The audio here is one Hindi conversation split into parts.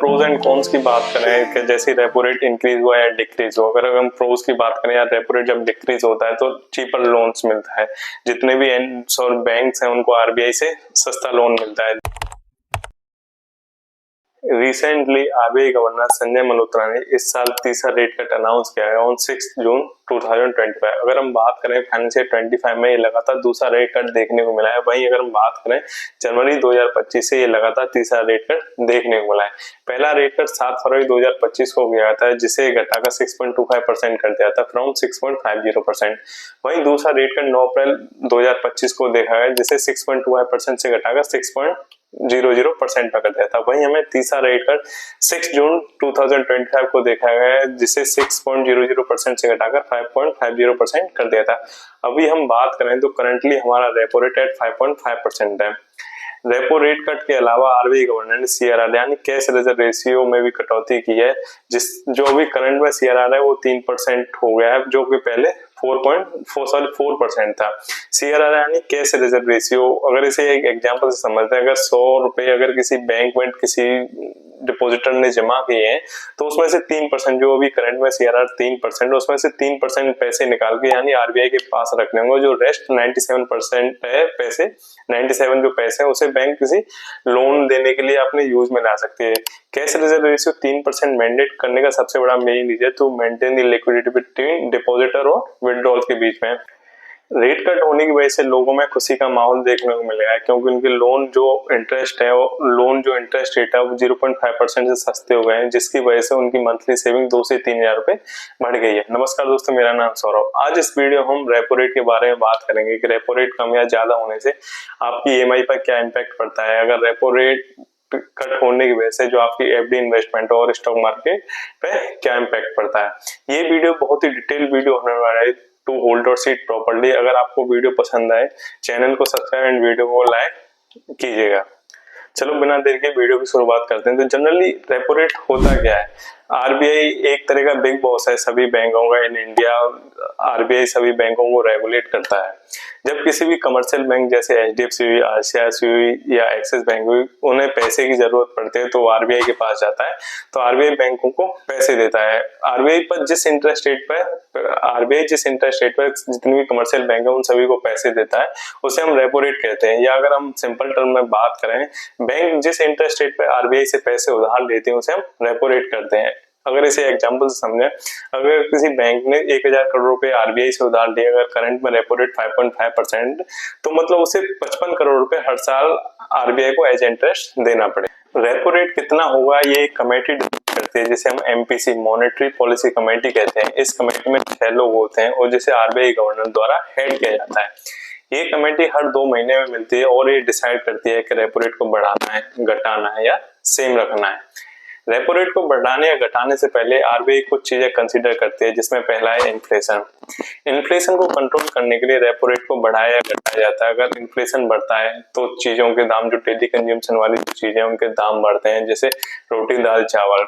प्रोज एंड कॉन्स की बात करें कि जैसे रेपो रेट इंक्रीज हुआ या डिक्रीज हुआ, अगर हम प्रोज की बात करें या रेपो रेट जब डिक्रीज होता है तो चीपर लोन्स मिलता है। जितने भी एंड्स और बैंक्स हैं उनको आरबीआई से सस्ता लोन मिलता है। Recently RBI governor Sanjay Malhotra ने इस साल तीसरा रेट कट अनाउंस किया है ऑन 6 जून 2025। अगर हम बात करें फाइनेंशियल 25 में ये लगातार दूसरा रेट कट देखने को मिला है। वहीं अगर हम बात करें जनवरी 2025 से ये लगातार तीसरा रेट कट देखने को मिला है। पहला रेट कट 7 फरवरी 2025 को गया था, जिसे घटाकर 6.25% कर दिया था फ्रॉम 6.50%। वहीं दूसरा रेट कट 9 अप्रैल 2025 को देखा गया, जिसे 6.25% से घटाकर 6.00% पर कर दिया था। वहीं हमें तीसरा रेट कट 6 जून 2025 को देखा गया है, जिसे 6.00% से घटाकर 5.50% कर दिया था। अभी हम बात करें तो करंटली हमारा रेपो रेट एट 5.5% है। रेपो रेट कट के अलावा आरबीआई गवर्नर ने सीआरआर यानी कैश रिजर्व रेशियो में भी कटौती की है, जो अभी करंट में सीआरआर है वो 3% हो गया है, जो कि पहले 4% था। सीआरआर यानी कैश रिजर्व रेशियो, अगर इसे एक एग्जांपल से समझते हैं, अगर 100 रुपए अगर किसी बैंक में किसी डिपॉजिटर ने जमा किए हैं तो उसमें से 3%, जो अभी करंट में सीआरआर 3%, उसमें से 3% पैसे निकाल के यानी आरबीआई के पास रखने होंगे। जो रेस्ट 97% है पैसे, 97 जो पैसे हैं उसे बैंक किसी लोन देने के लिए अपने यूज में ला सकती है। कैश रिजर्व रेशियो 3% मैंडेट करने का सबसे बड़ा main reason to maintain the liquidity between depositor और विड्रॉल के बीच में। रेट कट होने की वजह से लोगों में खुशी का माहौल देखने को मिलेगा, क्योंकि उनके लोन जो इंटरेस्ट रेट है वो 0.5% से सस्ते हो गए हैं, जिसकी वजह से उनकी मंथली सेविंग 2 से 3 हजार रुपए बढ़ गई है। नमस्कार दोस्तों, मेरा नाम सौरभ। आज इस वीडियो हम रेपो रेट के बारे में बात करेंगे कि रेपो रेट कम या ज्यादा होने से आपकी ईएमआई पर क्या इम्पैक्ट पड़ता है। अगर रेपो रेट कट होने की वजह से जो आपकी एफडी इन्वेस्टमेंट और स्टॉक मार्केट पे क्या इम्पैक्ट पड़ता है। ये वीडियो बहुत ही डिटेल वीडियो होने वाला है टू होल्ड और सीट प्रॉपर्ली। अगर आपको वीडियो पसंद आए चैनल को सब्सक्राइब एंड वीडियो को लाइक कीजिएगा। चलो बिना देर के वीडियो की शुरुआत करते हैं। तो जनरली रेपो रेट होता क्या है? आरबीआई एक तरह का बिग बॉस है सभी बैंकों का इन इंडिया। आरबीआई सभी बैंकों को रेगुलेट करता है। जब किसी भी कमर्शियल बैंक जैसे एचडीएफसी, आईसीआईसीआई या एक्सिस बैंक उन्हें पैसे की जरूरत पड़ती है तो आरबीआई के पास जाता है, तो आरबीआई बैंकों को पैसे देता है। आरबीआई जिस इंटरेस्ट रेट पर जितनी भी कमर्शियल बैंक है उन सभी को पैसे देता है, उसे हम रेपो रेट कहते हैं। या अगर हम सिंपल टर्म में बात करें, बैंक जिस इंटरेस्ट रेट पर आरबीआई से पैसे उधार लेते हैं उसे हम रेपो रेट करते हैं। अगर इसे एग्जांपल से समझें, अगर किसी बैंक ने 1000 करोड़ रुपए आरबीआई से उधार लिए, अगर करंट में रेपो रेट 5.5%, तो मतलब उसे 55 करोड़ रुपए हर साल आरबीआई को एज इंटरेस्ट देना पड़े। रेपो रेट कितना होगा ये कमेटी करती है, जिसे हम एमपीसी मॉनेटरी पॉलिसी कमेटी कहते हैं। इस कमेटी में 6 लोग होते हैं और जिसे आरबीआई गवर्नर द्वारा हेड किया जाता है। ये कमेटी हर 2 महीने में मिलती है और ये डिसाइड करती है कि रेपो रेट को बढ़ाना है, घटाना है या सेम रखना है। रेपो रेट को बढ़ाने या घटाने से पहले आरबीआई कुछ चीजें कंसीडर करती है, जिसमें पहला है इन्फ्लेशन। इन्फ्लेशन को कंट्रोल करने के लिए रेपो रेट को बढ़ाया या घटाया जाता है। अगर इन्फ्लेशन बढ़ता है तो चीजों के दाम, जो डेली कंज्यूमशन वाली जो चीजें उनके दाम बढ़ते हैं, जैसे रोटी, दाल, चावल,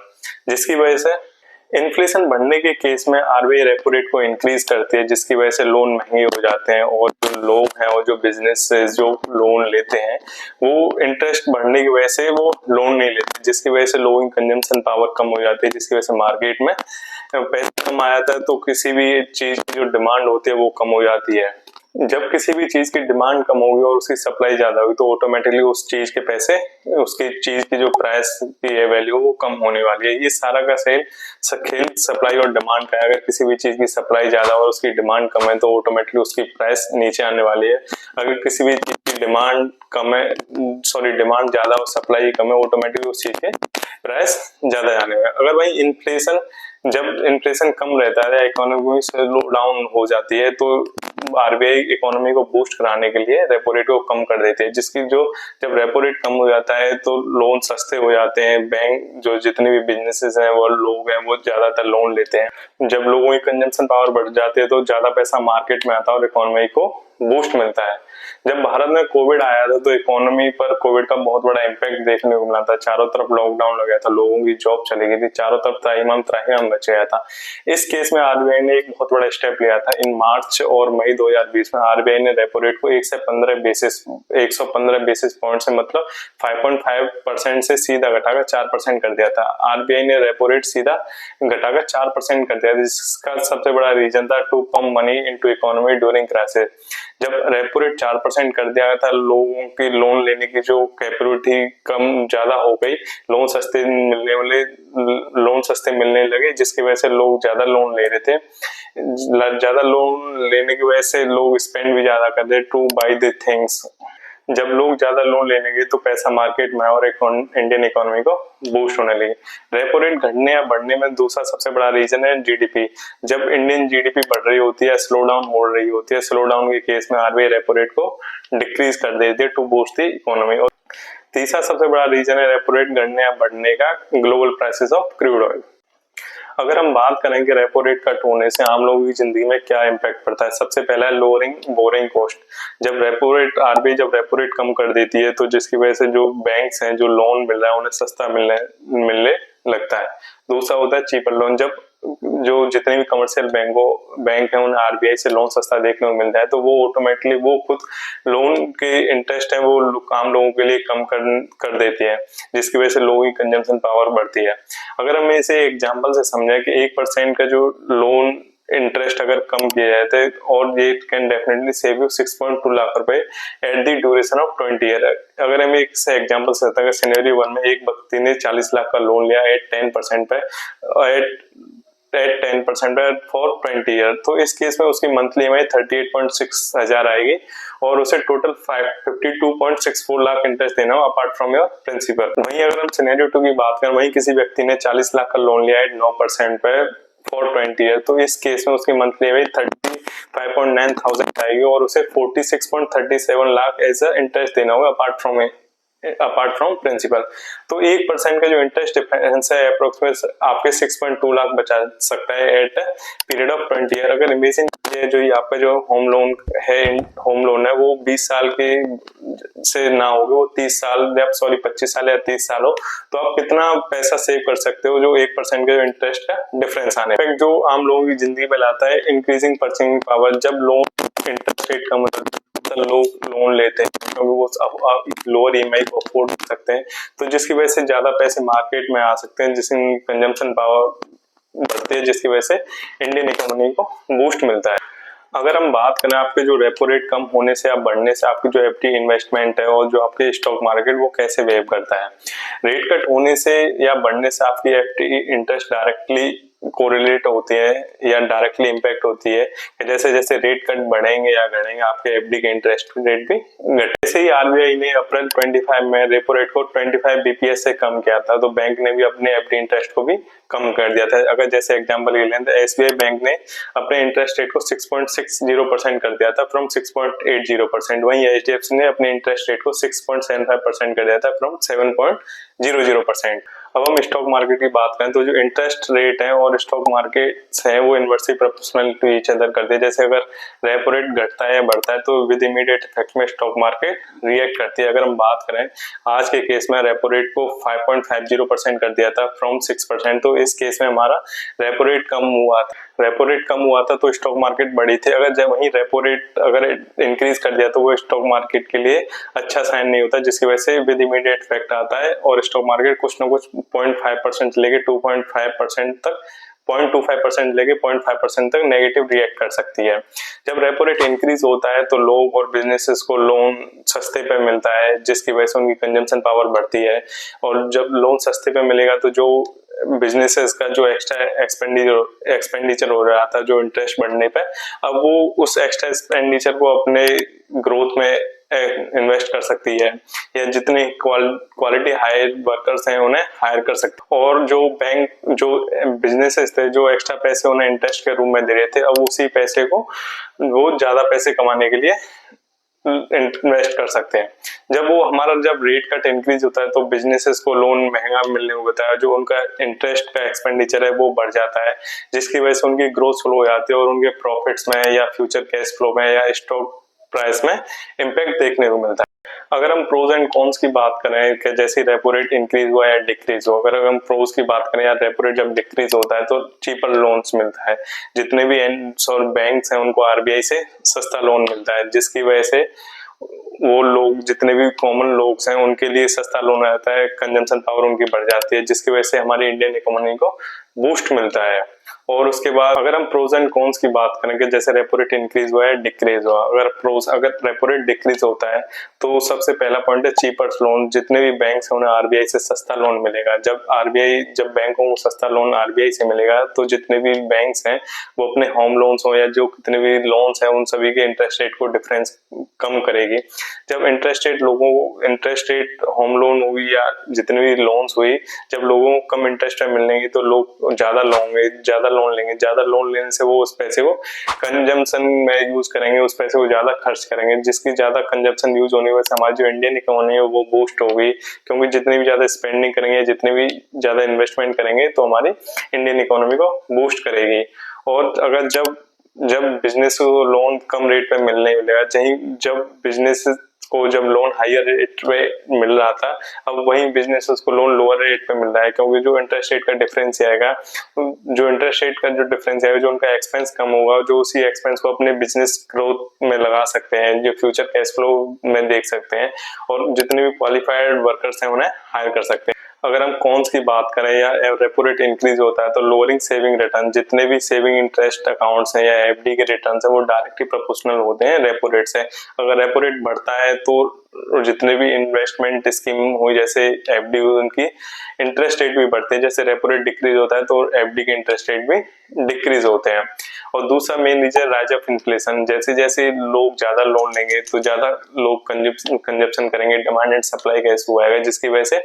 जिसकी वजह से इन्फ्लेशन बढ़ने के केस में आरबीआई रेपो रेट को इंक्रीज करती है, जिसकी वजह से लोन महंगे हो जाते हैं और जो लोग हैं और जो बिजनेस जो लोन लेते हैं वो इंटरेस्ट बढ़ने की वजह से वो लोन नहीं लेते, जिसकी वजह से लोगों की कंजम्पशन पावर कम हो जाती है, जिसकी वजह से मार्केट में पैसा कम आ जाता है, तो किसी भी चीज की जो डिमांड होती है वो कम हो जाती है। जब किसी भी चीज की डिमांड कम होगी और उसकी सप्लाई ज्यादा होगी तो ऑटोमेटिकली उस चीज के पैसे, उसकी चीज की जो प्राइस की है वैल्यू वो कम होने वाली है। ये सारा का खेल सप्लाई और डिमांड का है। अगर किसी भी चीज की सप्लाई ज्यादा और उसकी डिमांड कम है तो ऑटोमेटिकली उसकी प्राइस नीचे आने वाली है। अगर किसी भी चीज की डिमांड ज्यादा और सप्लाई कम है, ऑटोमेटिकली उस चीज के प्राइस ज्यादा आने वाले। अगर भाई जब इन्फ्लेशन कम रहता है, इकोनॉमी स्लो डाउन हो जाती है, तो आरबीआई इकोनॉमी को बूस्ट कराने के लिए रेपो रेट को कम कर देती है, जब रेपो रेट कम हो जाता है तो लोन सस्ते हो जाते हैं। बैंक जो जितने भी बिजनेसेस हैं वो लोग हैं वो ज्यादातर लोन लेते हैं। जब लोगों की कंजम्पशन पावर बढ़ जाती है तो ज्यादा पैसा मार्केट में आता है और इकोनॉमी को बूस्ट मिलता है। जब भारत में कोविड आया था तो इकोनॉमी पर कोविड का बहुत बड़ा इम्पैक्ट देखने को मिला था। चारों तरफ लॉकडाउन लग गया था, लोगों की जॉब चली गई थी, चारों तरफ त्राहिमाम त्राहिमाम मच गया था। इस केस में आरबीआई ने एक बहुत बड़ा स्टेप लिया था। इन मार्च और मई 2020 में आरबीआई ने रेपो रेट को 115 बेसिस पॉइंट से मतलब 5.5% से सीधा घटाकर 4% कर दिया था। आरबीआई ने रेपो रेट सीधा घटाकर 4% कर दिया, जिसका सबसे बड़ा रीजन था to pump money into economy during crisis. जब रेपो रेट 4% कर दिया था, लोगों की लोन लेने की जो कैपेबिलिटी कम ज्यादा हो गई, लोन सस्ते मिलने लगे, जिसकी वजह से लोग ज्यादा लोन ले रहे थे। ज्यादा लोन लेने की वजह से लोग स्पेंड भी ज्यादा कर रहे टू बाय द थिंग्स। जब लोग ज्यादा लोन लेने लगे तो पैसा मार्केट में और इंडियन इकोनॉमी को बूस्ट होने लगी। रेपो रेट घटने या बढ़ने में दूसरा सबसे बड़ा रीजन है जीडीपी। जब इंडियन जीडीपी बढ़ रही होती है, स्लो डाउन हो रही होती है, स्लो डाउन के केस में आरबीआई रेपो रेट को डिक्रीज कर देती है टू बूस्ट द इकोनॉमी। और तीसरा सबसे बड़ा रीजन है रेपो रेट घटने या बढ़ने का, global prices of crude oil. अगर हम बात करें कि रेपो रेट कट होने से आम लोगों की जिंदगी में क्या इम्पैक्ट पड़ता है, सबसे पहला है लोअरिंग बोरिंग कॉस्ट। जब रेपो रेट कम कर देती है तो जिसकी वजह से जो बैंक्स हैं, जो लोन मिल रहा है उन्हें सस्ता मिलने लगता है। दूसरा होता है चीपर लोन। जब जो जितने भी कमर्शियल बैंक है उन्हें आरबीआई से लोन सस्ता देखने को मिलता है तो वो ऑटोमेटिकली वो खुद लोन के इंटरेस्ट है वो आम लोगों के लिए कम कर देती है, जिसकी वजह से लोगों की कंजम्पशन पावर बढ़ती है। अगर हम इसे एग्जांपल से समझें कि 1% का जो लोन इंटरेस्ट अगर कम किया जाए तो और ये can definitely save you 6.2 lakh रुपए at the duration of 20 year. अगर हम एक से एग्जांपल से बताएं, सिनेरियो 1 में एक व्यक्ति ने 40 लाख का लोन लिया एट 10% पे फॉर 20 ईयर, तो इस केस में उसकी मंथली ईएमआई 38.6 हजार आएगी और उसे टोटल 52.64 लाख इंटरेस्ट देना हो अपार्ट फ्रॉम योर प्रिंसिपल। वहीं अगर हम सिनेरियो 2 की बात करें, वहीं किसी व्यक्ति ने 40 लाख का लोन लिया है 9% पे फॉर 20 ईयर, तो इस केस में उसकी मंथली ईएमआई 35.9 थाउजेंड आएगी और उसे 46.37 लाख एज अ इंटरेस्ट देना होगा अपार्ट फ्रॉम प्रिंसिपल। तो 1% का जो इंटरेस्ट डिफरेंस है अप्रोक्सीमेट आपके 6.2 लाख बचा सकता है एट पीरियड ऑफ 20 ईयर। अगर इमेजिन जो ये आपका जो होम लोन है वो 20 साल के से ना होगा, वो 25 साल या 30 साल हो, तो आप कितना पैसा सेव कर सकते हो जो 1% के इंटरेस्ट का डिफरेंस आने पे। जो आम लोगों की जिंदगी में लाता है इंक्रीजिंग परचेसिंग पावर। जब लोन इंटरेस्ट रेट कम होता है लोग लोन लेते हैं क्योंकि वो लोअर ईएमआई को अफोर्ड कर सकते हैं, तो जिसकी वजह से ज्यादा पैसे मार्केट में आ सकते हैं, जिससे कंजम्पशन पावर बढ़ती है, जिसकी वजह से इंडियन इकोनॉमी को बूस्ट मिलता है। अगर हम बात करें आपके जो रेपो रेट कम होने से या बढ़ने से आपकी जो एफडी इन्वेस्टमेंट है और जो आपके स्टॉक मार्केट वो कैसे बिहेव करता है। रेट कट होने से या बढ़ने से आपकी एफडी इंटरेस्ट डायरेक्टली कोरिलेट होती है या डायरेक्टली इम्पैक्ट होती है कि जैसे जैसे रेट कट बढ़ेंगे या घटेंगे आपके एफडी के इंटरेस्ट रेट भी घटे। जैसे ही आरबीआई ने अप्रैल 25 में रेपो रेट को 25 बीपीएस से कम किया था तो बैंक ने भी अपने एफडी इंटरेस्ट को भी कम कर दिया था। अगर जैसे एग्जांपल ले लें तो एसबीआई बैंक ने अपने इंटरेस्ट रेट को 6.60% कर दिया था फ्रॉम 6.80%। वहीं एचडीएफसी ने अपने इंटरेस्ट रेट को 6.75% कर दिया था फ्रॉम 7.00%। अब हम स्टॉक मार्केट की बात करें तो जो इंटरेस्ट रेट है और स्टॉक मार्केट्स हैं वो inversely proportional to each other करते हैं। जैसे अगर रेपो रेट घटता है या बढ़ता है तो विद इमीडिएट इफेक्ट में स्टॉक मार्केट रिएक्ट करती है। अगर हम बात करें आज के केस में रेपो रेट को 5.50% कर दिया था फ्रॉम 6%, तो इस केस में हमारा रेपो रेट कम हुआ था तो स्टॉक मार्केट बढ़ी थी। अगर जब वही रेपो रेट अगर इंक्रीज कर दिया तो वो स्टॉक मार्केट के लिए अच्छा साइन नहीं होता, जिसकी वजह से विद इमीडिएट इफेक्ट आता है और स्टॉक मार्केट कुछ ना कुछ 0.5% लेके 2.5% तक 0.25% लेके 0.5% तक नेगेटिव रिएक्ट कर सकती है। जब रेपो रेट इंक्रीज होता है तो लोग और बिजनेसेस को लोन सस्ते पे मिलता है, जिसकी वजह से उनकी कंजम्पशन पावर बढ़ती है और जब लोन सस्ते पे मिलेगा तो जो बिजनेसेस का जो एक्स्ट्रा एक्सपेंडिचर हो रहा था जो इंटरेस्ट बढ़ने पे, अब वो उस एक्स्ट्रा एक्सपेंडिचर को अपने ग्रोथ में इन्वेस्ट कर सकती है या जितने क्वालिटी हायर वर्कर्स हैं उन्हें हायर कर सकते हैं। और जो बिजनेसेस थे जो एक्स्ट्रा पैसे उन्हें इंटरेस्ट के रूप में दे रहे थे, अब उसी पैसे को वो ज्यादा पैसे कमाने के लिए इन्वेस्ट कर सकते हैं। जब रेट कट इंक्रीज होता है तो बिजनेसेस को लोन महंगा मिलने को बताया, जो उनका इंटरेस्ट का एक्सपेंडिचर है वो बढ़ जाता है, जिसकी वजह से उनकी ग्रोथ स्लो हो जाती है और उनके प्रॉफिट्स में या फ्यूचर कैश फ्लो में या स्टॉक प्राइस में इम्पैक्ट देखने को मिलता है। अगर हम प्रोज एंड कॉन्स की बात करें कि जैसे रेपो रेट इंक्रीज हुआ या डिक्रीज हुआ, अगर हम प्रोज की बात करें या रेपो रेट जब डिक्रीज होता है तो चीपर लोन्स मिलता है, जितने भी बैंक्स हैं उनको आरबीआई से सस्ता लोन मिलता है, जिसकी वजह से वो लोग जितने भी कॉमन लोग हैं उनके लिए सस्ता लोन आता है, कंजम्पशन पावर उनकी बढ़ जाती है, जिसकी वजह से हमारी इंडियन इकोनॉमी को बूस्ट मिलता है। और उसके बाद अगर हम प्रोज एंड कॉन्स की बात करेंगे, जैसे रेपो रेट इंक्रीज हुआ है डिक्रीज हुआ, अगर रेपो रेट डिक्रीज होता है तो सबसे पहला पॉइंट है चीपर्स लोन, जितने भी बैंक हैं उन्हें आरबीआई से सस्ता लोन मिलेगा। जब बैंकों को सस्ता लोन आरबीआई से मिलेगा तो जितने भी बैंक्स हैं वो अपने होम लोन्स हो या जो कितने भी लोन्स हैं उन सभी के इंटरेस्ट रेट को डिफरेंस कम करेगी। जब इंटरेस्ट रेट होम लोन हुई या जितने भी लोन्स हुई, जब लोगों को कम इंटरेस्ट में मिलेंगे तो लोग ज्यादा लोन लेंगे, ज्यादा लोन लेने से वो उस पैसे को कंजम्पशन में यूज करेंगे, उस पैसे को ज्यादा खर्च करेंगे, जिसकी ज्यादा कंजम्पशन यूज होने की वजह से हमारी जो इंडियन इकोनॉमी है वो बूस्ट होगी, क्योंकि जितनी भी ज्यादा स्पेंडिंग करेंगे, जितनी भी ज्यादा इन्वेस्टमेंट करेंगे तो हमारी इंडियन इकोनॉमी को बूस्ट करेगी। और अगर जब बिजनेस को लोन कम रेट पे मिलने मिलेगा, जब बिजनेस को जब लोन हायर रेट पे मिल रहा था, अब वही बिजनेस को लोन लोअर रेट पे मिल रहा है, क्योंकि जो इंटरेस्ट रेट का डिफरेंस आएगा, जो उनका एक्सपेंस कम होगा, जो उसी एक्सपेंस को अपने बिजनेस ग्रोथ में लगा सकते हैं, जो फ्यूचर कैश फ्लो में देख सकते हैं, और जितने भी क्वालिफाइड वर्कर्स हैं उन्हें हायर कर सकते हैं। अगर हम कॉन्स की बात करें या रेपो रेट इंक्रीज होता है तो लोअरिंग सेविंग रिटर्न, जितने भी सेविंग इंटरेस्ट अकाउंट्स हैं या एफडी के रिटर्न है वो डायरेक्टली प्रोपोर्शनल होते हैं रेपो रेट से। अगर रेपो रेट बढ़ता है तो जितने भी इन्वेस्टमेंट स्कीम हुई जैसे एफडी हुई उनकी इंटरेस्ट रेट भी बढ़ते हैं, जैसे रेपो रेट डिक्रीज होता है तो एफडी के इंटरेस्ट रेट भी डिक्रीज होते हैं। और दूसरा main reason rise of inflation, जैसे जैसे लोग ज्यादा लोन लेंगे तो ज्यादा लोग कंजप्शन करेंगे, डिमांड एंड सप्लाई का इशू आएगा, जिसकी वजह से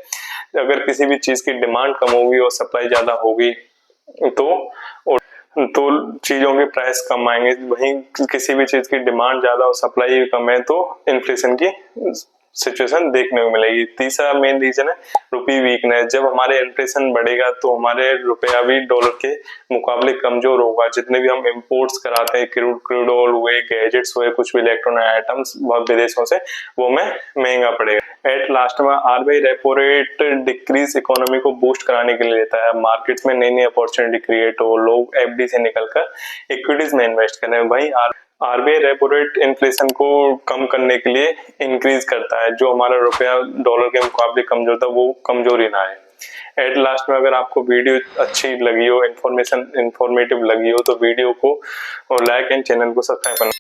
अगर किसी भी चीज की डिमांड कम होगी और सप्लाई ज्यादा होगी तो चीजों के प्राइस कम आएंगे, वहीं किसी भी चीज की डिमांड ज्यादा और सप्लाई कम है तो इन्फ्लेशन की सिचुएशन देखने को मिलेगी। तीसरा मेन रीजन है रुपी वीकनेस, जब हमारे इन्फ्लेशन बढ़ेगा तो हमारे रुपया भी डॉलर के मुकाबले कमजोर होगा, जितने भी हम इंपोर्ट्स कराते हैं, क्रूड ऑयल हुए, गैजेट्स हुए, कुछ भी इलेक्ट्रॉनिक आइटम्स बहुत विदेशों से, वो हमें महंगा पड़ेगा। एट लास्ट में RBI repo rate decrease economy को बूस्ट कराने के लिए लेता है, मार्केट्स में नई नई अपॉर्चुनिटी क्रिएट हो, लोग एफडी से निकलकर इक्विटीज में इन्वेस्ट करें। वहीं आरबीआई रेपो रेट इन्फ्लेशन को कम करने के लिए इंक्रीज करता है, जो हमारा रुपया डॉलर के मुकाबले कमजोर था वो कमजोर ही ना है। एट लास्ट में अगर आपको वीडियो अच्छी लगी हो, इंफॉर्मेटिव लगी हो तो वीडियो को लाइक एंड चैनल को सब्सक्राइब करना।